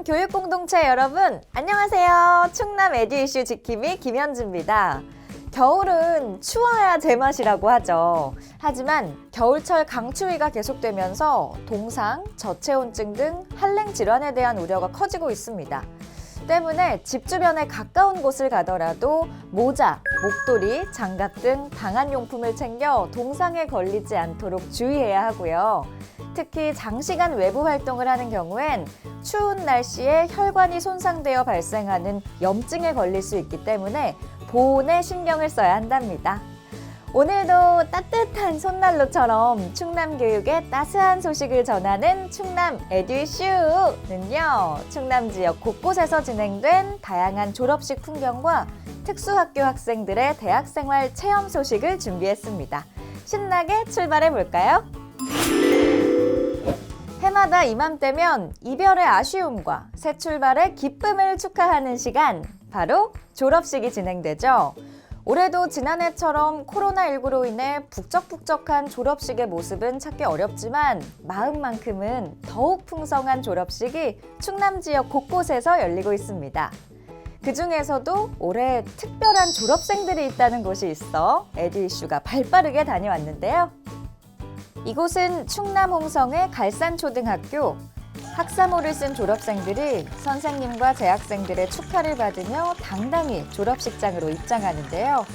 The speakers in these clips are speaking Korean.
충남 교육공동체 여러분, 안녕하세요. 충남 에듀 이슈 지킴이 김현주입니다. 겨울은 추워야 제맛이라고 하죠. 하지만 겨울철 강추위가 계속되면서 동상, 저체온증 등 한랭 질환에 대한 우려가 커지고 있습니다. 때문에 집 주변에 가까운 곳을 가더라도 모자, 목도리, 장갑 등 방한용품을 챙겨 동상에 걸리지 않도록 주의해야 하고요. 특히 장시간 외부 활동을 하는 경우엔 추운 날씨에 혈관이 손상되어 발생하는 염증에 걸릴 수 있기 때문에 보온에 신경을 써야 한답니다. 오늘도 따뜻한 손난로처럼 충남 교육의 따스한 소식을 전하는 충남 에듀 이슈는요, 충남 지역 곳곳에서 진행된 다양한 졸업식 풍경과 특수학교 학생들의 대학생활 체험 소식을 준비했습니다. 신나게 출발해 볼까요? 해마다 이맘때면 이별의 아쉬움과 새 출발의 기쁨을 축하하는 시간, 바로 졸업식이 진행되죠. 올해도 지난해처럼 코로나19로 인해 북적북적한 졸업식의 모습은 찾기 어렵지만 마음만큼은 더욱 풍성한 졸업식이 충남 지역 곳곳에서 열리고 있습니다. 그중에서도 올해 특별한 졸업생들이 있다는 곳이 있어 에듀 이슈가 발빠르게 다녀왔는데요. 이곳은 충남 홍성의 갈산초등학교. 학사모를 쓴 졸업생들이 선생님과 재학생들의 축하를 받으며 당당히 졸업식장으로 입장하는데요.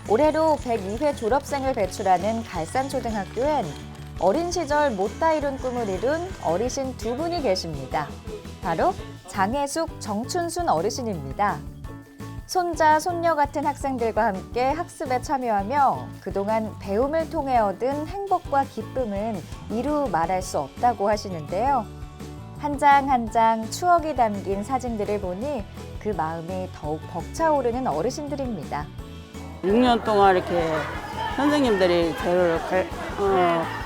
올해로 102회 졸업생을 배출하는 갈산초등학교엔 어린 시절 못다 이룬 꿈을 이룬 어르신 두 분이 계십니다. 바로 장혜숙, 정춘순 어르신입니다. 손자, 손녀 같은 학생들과 함께 학습에 참여하며 그동안 배움을 통해 얻은 행복과 기쁨은 이루 말할 수 없다고 하시는데요. 한 장 한 장 추억이 담긴 사진들을 보니 그 마음이 더욱 벅차오르는 어르신들입니다. 6년 동안 이렇게 선생님들이 저를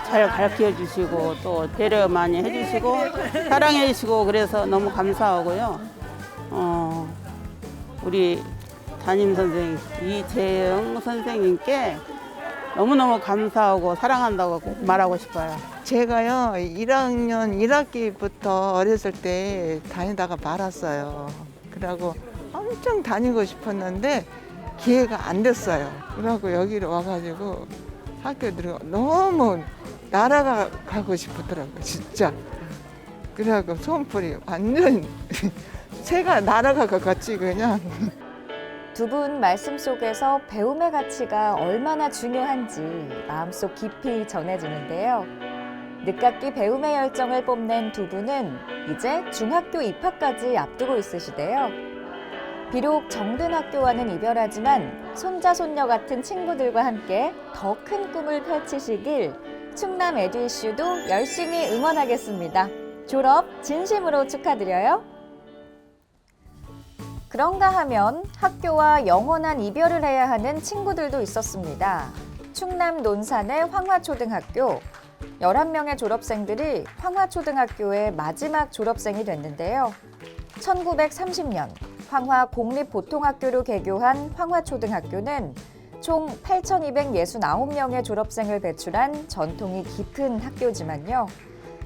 잘 가르쳐 주시고 또 배려 많이 해주시고 사랑해 주시고 그래서 너무 감사하고요. 우리 담임 선생님 이재영 선생님께 너무너무 감사하고 사랑한다고 말하고 싶어요. 제가요 1학년 1학기부터 어렸을 때 다니다가 말았어요. 그러고 엄청 다니고 싶었는데 기회가 안 됐어요. 그러고 여기로 와가지고 학교 들어가 너무 날아가고 싶더라고요, 진짜. 그래갖고 손풀이 완전 새가 날아갈 것 같이 그냥. 두 분 말씀 속에서 배움의 가치가 얼마나 중요한지 마음속 깊이 전해지는데요. 늦깎이 배움의 열정을 뽐낸 두 분은 이제 중학교 입학까지 앞두고 있으시대요. 비록 정든 학교와는 이별하지만 손자, 손녀 같은 친구들과 함께 더 큰 꿈을 펼치시길 충남 에듀 이슈도 열심히 응원하겠습니다. 졸업 진심으로 축하드려요. 그런가 하면 학교와 영원한 이별을 해야 하는 친구들도 있었습니다. 충남 논산의 황화초등학교. 11명의 졸업생들이 황화초등학교의 마지막 졸업생이 됐는데요. 1930년 황화 공립보통학교로 개교한 황화초등학교는 총 8,269명의 졸업생을 배출한 전통이 깊은 학교지만요.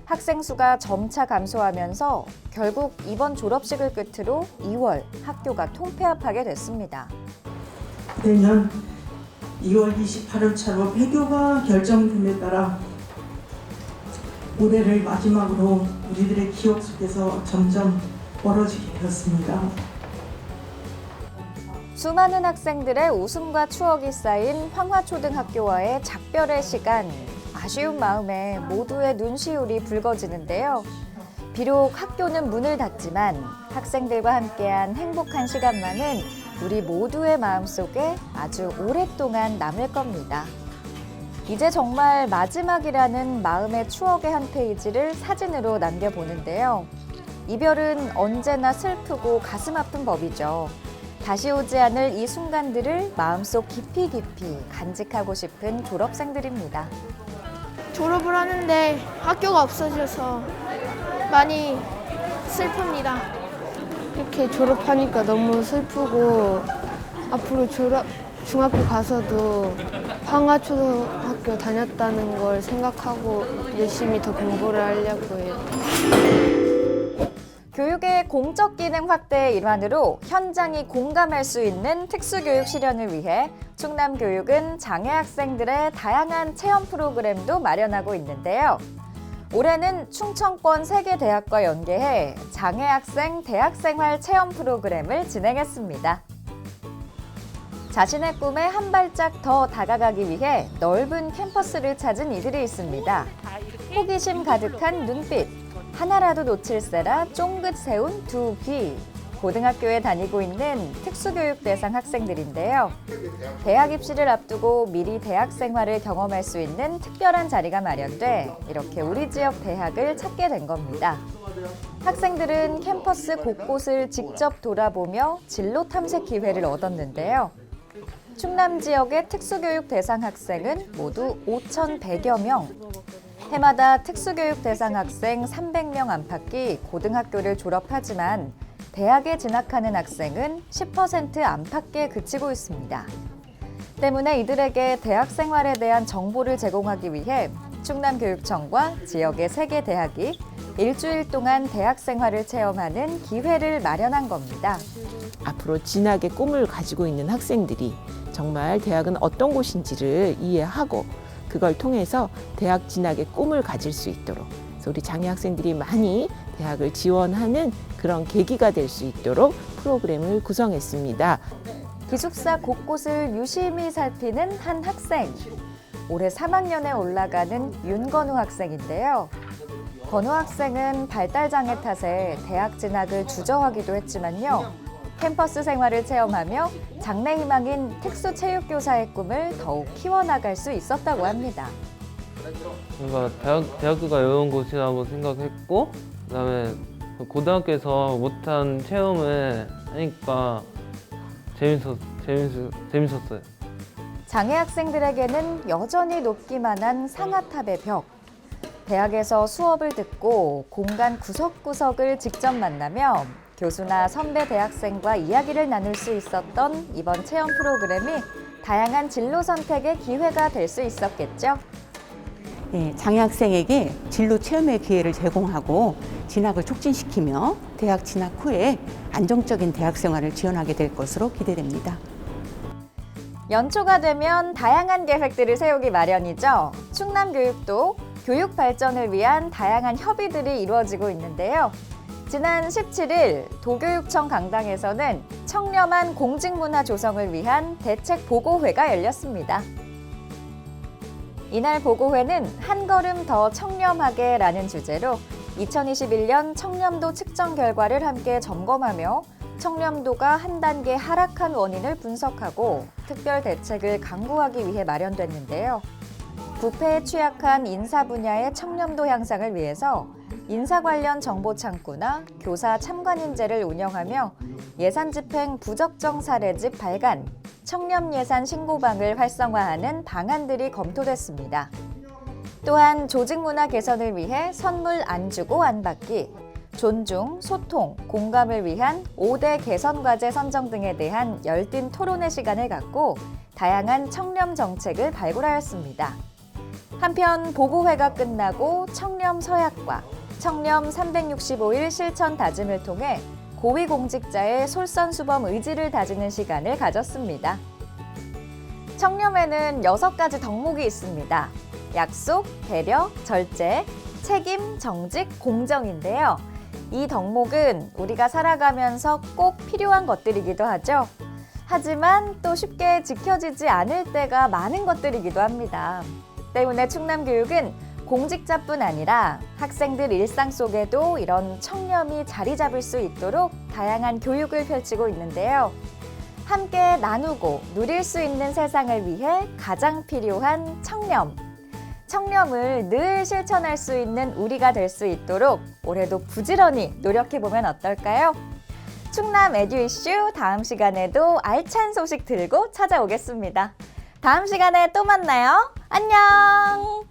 학생 수가 점차 감소하면서 결국 이번 졸업식을 끝으로 2월 학교가 통폐합하게 됐습니다. 내년 2월 28일 폐교가 결정됨에 따라 올해를 마지막으로 우리들의 기억 속에서 점점 멀어지게 되었습니다. 수많은 학생들의 웃음과 추억이 쌓인 황화초등학교와의 작별의 시간. 아쉬운 마음에 모두의 눈시울이 붉어지는데요. 비록 학교는 문을 닫지만 학생들과 함께한 행복한 시간만은 우리 모두의 마음속에 아주 오랫동안 남을 겁니다. 이제 정말 마지막이라는 마음의 추억의 한 페이지를 사진으로 남겨보는데요. 이별은 언제나 슬프고 가슴 아픈 법이죠. 다시 오지 않을 이 순간들을 마음속 깊이 간직하고 싶은 졸업생들입니다. 졸업을 하는데 학교가 없어져서 많이 슬픕니다. 이렇게 졸업하니까 너무 슬프고 앞으로 중학교 가서도 황화초등학교 다녔다는 걸 생각하고 열심히 더 공부를 하려고 해요. 교육의 공적 기능 확대의 일환으로 현장이 공감할 수 있는 특수교육 실현을 위해 충남교육은 장애 학생들의 다양한 체험 프로그램도 마련하고 있는데요. 올해는 충청권 3개 대학과 연계해 장애 학생 대학생활 체험 프로그램을 진행했습니다. 자신의 꿈에 한 발짝 더 다가가기 위해 넓은 캠퍼스를 찾은 이들이 있습니다. 호기심 가득한 눈빛, 하나라도 놓칠세라 쫑긋 세운 두 귀. 고등학교에 다니고 있는 특수교육 대상 학생들인데요. 대학 입시를 앞두고 미리 대학 생활을 경험할 수 있는 특별한 자리가 마련돼 이렇게 우리 지역 대학을 찾게 된 겁니다. 학생들은 캠퍼스 곳곳을 직접 돌아보며 진로 탐색 기회를 얻었는데요. 충남 지역의 특수교육 대상 학생은 모두 5,100여 명. 해마다 특수교육 대상 학생 300명 안팎이 고등학교를 졸업하지만 대학에 진학하는 학생은 10% 안팎에 그치고 있습니다. 때문에 이들에게 대학 생활에 대한 정보를 제공하기 위해 충남교육청과 지역의 3개 대학이 일주일 동안 대학 생활을 체험하는 기회를 마련한 겁니다. 앞으로 진학의 꿈을 가지고 있는 학생들이 정말 대학은 어떤 곳인지를 이해하고 그걸 통해서 대학 진학의 꿈을 가질 수 있도록 그래서 우리 장애 학생들이 많이 대학을 지원하는 그런 계기가 될 수 있도록 프로그램을 구성했습니다. 기숙사 곳곳을 유심히 살피는 한 학생. 올해 3학년에 올라가는 윤건우 학생인데요. 건우 학생은 발달장애 탓에 대학 진학을 주저하기도 했지만요. 캠퍼스 생활을 체험하며 장래 희망인 특수체육교사의 꿈을 더욱 키워나갈 수 있었다고 합니다. 뭔가 대학교가 이런 곳이라고 생각했고 그다음에 고등학교에서 못한 체험을 하니까 재밌었어요. 장애 학생들에게는 여전히 높기만 한 상아탑의 벽. 대학에서 수업을 듣고 공간 구석구석을 직접 만나며 교수나 선배 대학생과 이야기를 나눌 수 있었던 이번 체험 프로그램이 다양한 진로 선택의 기회가 될 수 있었겠죠. 장애 학생에게 진로 체험의 기회를 제공하고 진학을 촉진시키며 대학 진학 후에 안정적인 대학 생활을 지원하게 될 것으로 기대됩니다. 연초가 되면 다양한 계획들을 세우기 마련이죠. 충남교육도 교육 발전을 위한 다양한 협의들이 이루어지고 있는데요. 지난 17일 도교육청 강당에서는 청렴한 공직문화 조성을 위한 대책 보고회가 열렸습니다. 이날 보고회는 한 걸음 더 청렴하게라는 주제로 2021년 청렴도 측정 결과를 함께 점검하며 청렴도가 한 단계 하락한 원인을 분석하고 특별 대책을 강구하기 위해 마련됐는데요. 부패에 취약한 인사 분야의 청렴도 향상을 위해서 인사 관련 정보 창구나 교사 참관인제를 운영하며 예산 집행 부적정 사례집 발간, 청렴 예산 신고방을 활성화하는 방안들이 검토됐습니다. 또한 조직 문화 개선을 위해 선물 안 주고 안 받기, 존중, 소통, 공감을 위한 5대 개선 과제 선정 등에 대한 열띤 토론의 시간을 갖고 다양한 청렴 정책을 발굴하였습니다. 한편 보고회가 끝나고 청렴 서약과 청렴 365일 실천 다짐을 통해 고위공직자의 솔선수범 의지를 다지는 시간을 가졌습니다. 청렴에는 6가지 덕목이 있습니다. 약속, 배려, 절제, 책임, 정직, 공정인데요. 이 덕목은 우리가 살아가면서 꼭 필요한 것들이기도 하죠. 하지만 또 쉽게 지켜지지 않을 때가 많은 것들이기도 합니다. 때문에 충남교육은 공직자뿐 아니라 학생들 일상 속에도 이런 청렴이 자리 잡을 수 있도록 다양한 교육을 펼치고 있는데요. 함께 나누고 누릴 수 있는 세상을 위해 가장 필요한 청렴. 청렴을 늘 실천할 수 있는 우리가 될 수 있도록 올해도 부지런히 노력해보면 어떨까요? 충남 에듀 이슈 다음 시간에도 알찬 소식 들고 찾아오겠습니다. 다음 시간에 또 만나요. 안녕!